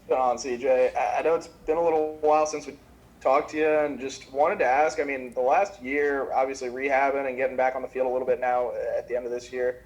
going on, CJ? I know it's been a little while since we talked to you, and just wanted to ask. I mean, the last year, obviously rehabbing and getting back on the field a little bit now at the end of this year.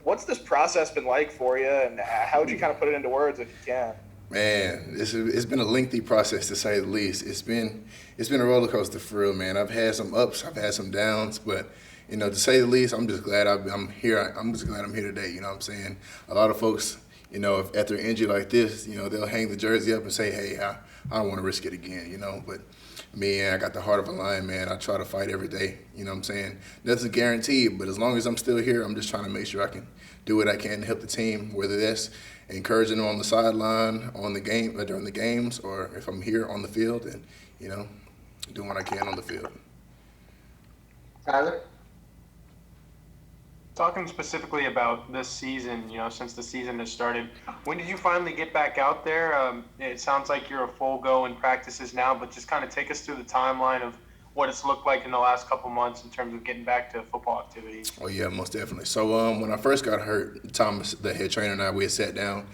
What's this process been like for you, and how would you kind of put it into words if you can? Man, it's been a lengthy process to say the least. It's been a roller coaster for real, man. I've had some ups, I've had some downs, but to say the least, I'm just glad I'm here. I'm just glad I'm here today. You know what I'm saying? A lot of folks, if after an injury like this, they'll hang the jersey up and say, "Hey, I don't want to risk it again." But me, I got the heart of a lion, man. I try to fight every day. You know what I'm saying? Nothing's guaranteed, but as long as I'm still here, I'm just trying to make sure I can do what I can to help the team, whether that's encouraging them on the sideline, on the game, during the games, or if I'm here on the field and, you know, doing what I can on the field. Tyler? Talking specifically about this season, since the season has started, when did you finally get back out there? It sounds like you're a full go in practices now, but just kind of take us through the timeline of what it's looked like in the last couple months in terms of getting back to football activities. Oh yeah, most definitely. So when I first got hurt, Thomas, the head trainer, and I, we had sat down.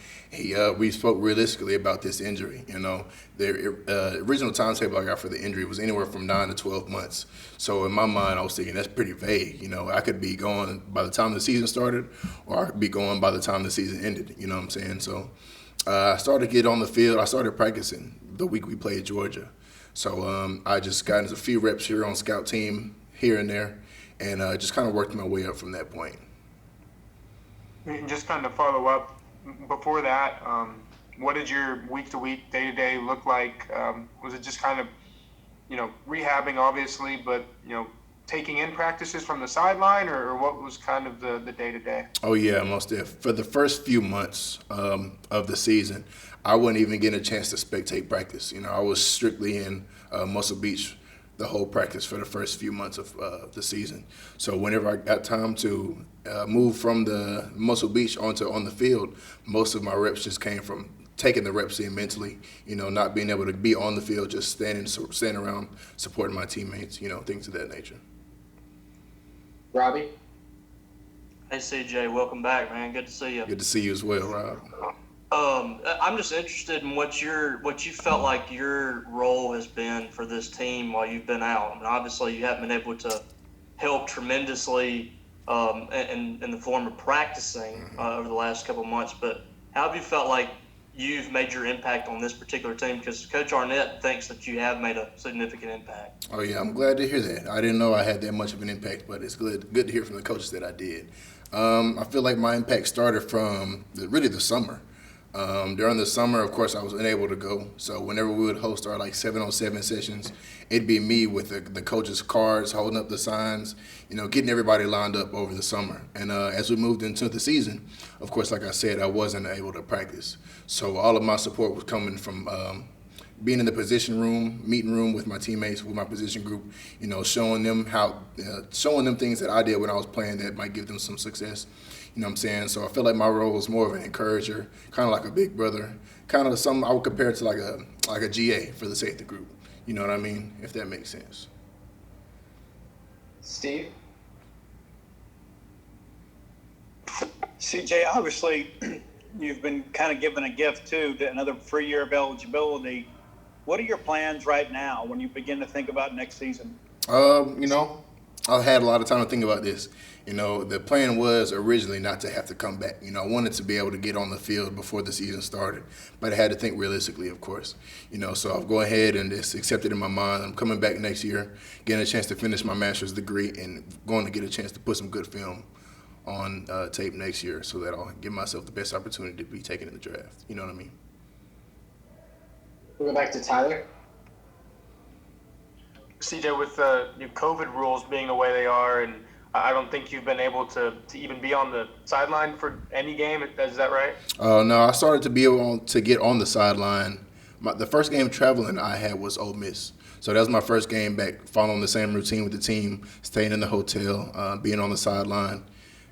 We spoke realistically about this injury. The original timetable I got for the injury was anywhere from 9 to 12 months. So in my mind, I was thinking that's pretty vague. I could be going by the time the season started, or I could be going by the time the season ended. You know what I'm saying? So I started to get on the field. I started practicing the week we played Georgia. So I just got into a few reps here on scout team here and there, and just kind of worked my way up from that point. And just kind of follow up before that, what did your week to week, day to day look like? Was it just kind of, rehabbing obviously, but taking in practices from the sideline, or what was kind of the day to day? Oh yeah, most def. For the first few months of the season, I wasn't even getting a chance to spectate practice. I was strictly in Muscle Beach the whole practice for the first few months of the season. So whenever I got time to move from the Muscle Beach onto on the field, most of my reps just came from taking the reps in mentally, not being able to be on the field, just standing around supporting my teammates, things of that nature. Robbie? Hey CJ, welcome back, man. Good to see you. Good to see you as well, Rob. I'm just interested in what you felt like your role has been for this team while you've been out. I mean, obviously you haven't been able to help tremendously in the form of practicing over the last couple of months, but how have you felt like you've made your impact on this particular team? Because Coach Arnett thinks that you have made a significant impact. Oh yeah, I'm glad to hear that. I didn't know I had that much of an impact, but it's good to hear from the coaches that I did. I feel like my impact started from really the summer. During the summer, of course, I was unable to go. So whenever we would host our 7-on-7 sessions, it'd be me with the coaches' cards, holding up the signs, getting everybody lined up over the summer. And as we moved into the season, of course, like I said, I wasn't able to practice. So all of my support was coming from being in the position room, meeting room with my teammates, with my position group, showing them things that I did when I was playing that might give them some success. You know what I'm saying? So I feel like my role was more of an encourager, kind of like a big brother, kind of something I would compare it to like a GA for the safety group. You know what I mean? If that makes sense. Steve? CJ, obviously, you've been kind of given a gift too, to another free year of eligibility. What are your plans right now when you begin to think about next season? I had a lot of time to think about this. The plan was originally not to have to come back. I wanted to be able to get on the field before the season started, but I had to think realistically, of course. So I'll go ahead and just accept it in my mind. I'm coming back next year, getting a chance to finish my master's degree, and going to get a chance to put some good film on tape next year, so that I'll give myself the best opportunity to be taken in the draft. You know what I mean? We'll go back to Tyler. CJ, with the new COVID rules being the way they are, and I don't think you've been able to even be on the sideline for any game. Is that right? No, I started to be able to get on the sideline. The first game traveling I had was Ole Miss. So that was my first game back, following the same routine with the team, staying in the hotel, being on the sideline.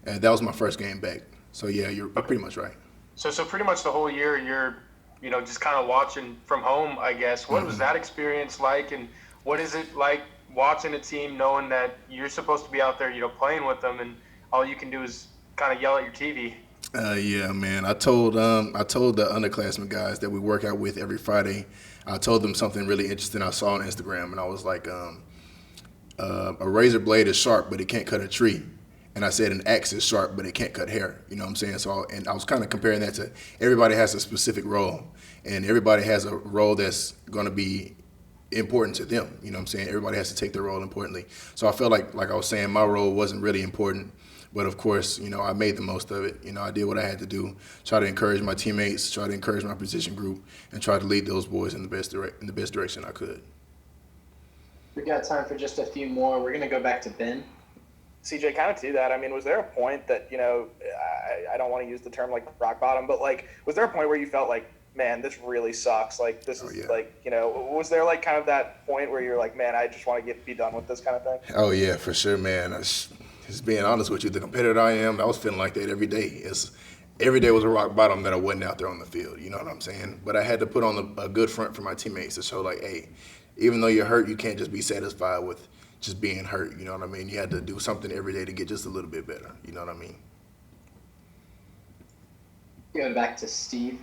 And that was my first game back. So, yeah, you're pretty much right. So pretty much the whole year you're, just kind of watching from home, I guess. What was that experience like, and what is it like watching a team knowing that you're supposed to be out there, playing with them, and all you can do is kind of yell at your TV? Yeah, man. I told the underclassmen guys that we work out with every Friday. I told them something really interesting I saw on Instagram, and I was like, a razor blade is sharp, but it can't cut a tree. And I said an axe is sharp, but it can't cut hair. You know what I'm saying? So, and I was kind of comparing that to everybody has a specific role, and everybody has a role that's going to be important to them. You know what I'm saying? Everybody has to take their role importantly. So I felt like I was saying, my role wasn't really important. But of course, I made the most of it. I did what I had to do. Try to encourage my teammates, try to encourage my position group, and try to lead those boys in the best direction I could. We got time for just a few more. We're gonna go back to Ben. CJ, kind of to that. I mean, was there a point that I don't want to use the term like rock bottom, but like, was there a point where you felt like, man, this really sucks? Like, this is was there like kind of that point where you're like, man, I just want to be done with this kind of thing? Oh yeah, for sure, man. Just being honest with you, the competitor I am, I was feeling like that every day. Every day was a rock bottom that I wasn't out there on the field. You know what I'm saying? But I had to put on a good front for my teammates to show like, hey, even though you're hurt, you can't just be satisfied with just being hurt. You know what I mean? You had to do something every day to get just a little bit better. You know what I mean? Going back to Steve.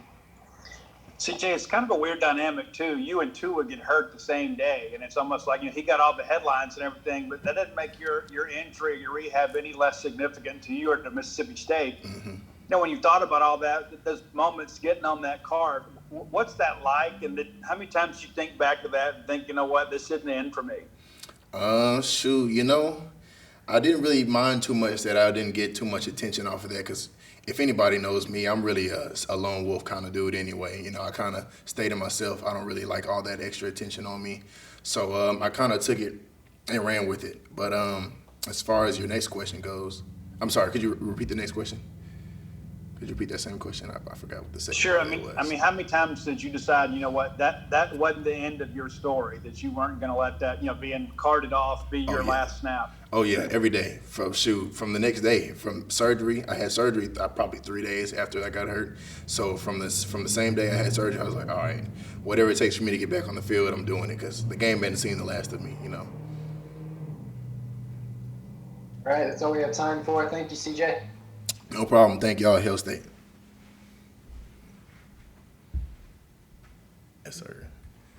CJ, it's kind of a weird dynamic too. You and Tua get hurt the same day, and it's almost like he got all the headlines and everything, but that doesn't make your injury, your rehab, any less significant to you or to Mississippi State. Mm-hmm. When you thought about all that, those moments getting on that card, what's that like? And how many times you think back to that and think, what, this isn't the end for me? Shoot, I didn't really mind too much that I didn't get too much attention off of that because if anybody knows me, I'm really a lone wolf kind of dude anyway. I kind of stay to myself. I don't really like all that extra attention on me. So I kind of took it and ran with it. But as far as your next question goes, I'm sorry, could you repeat the next question? Could you repeat that same question? I forgot what the second Sure. was. I mean, how many times did you decide, what, that wasn't the end of your story, that you weren't going to let that, being carted off be your last snap? Oh, yeah, every day. From the next day, from surgery. I had surgery probably 3 days after I got hurt. So from the same day I had surgery, I was like, all right, whatever it takes for me to get back on the field, I'm doing it because the game hadn't seen the last of me, All right, that's all we have time for. Thank you, CJ. No problem. Thank y'all, Hill State. Yes, sir.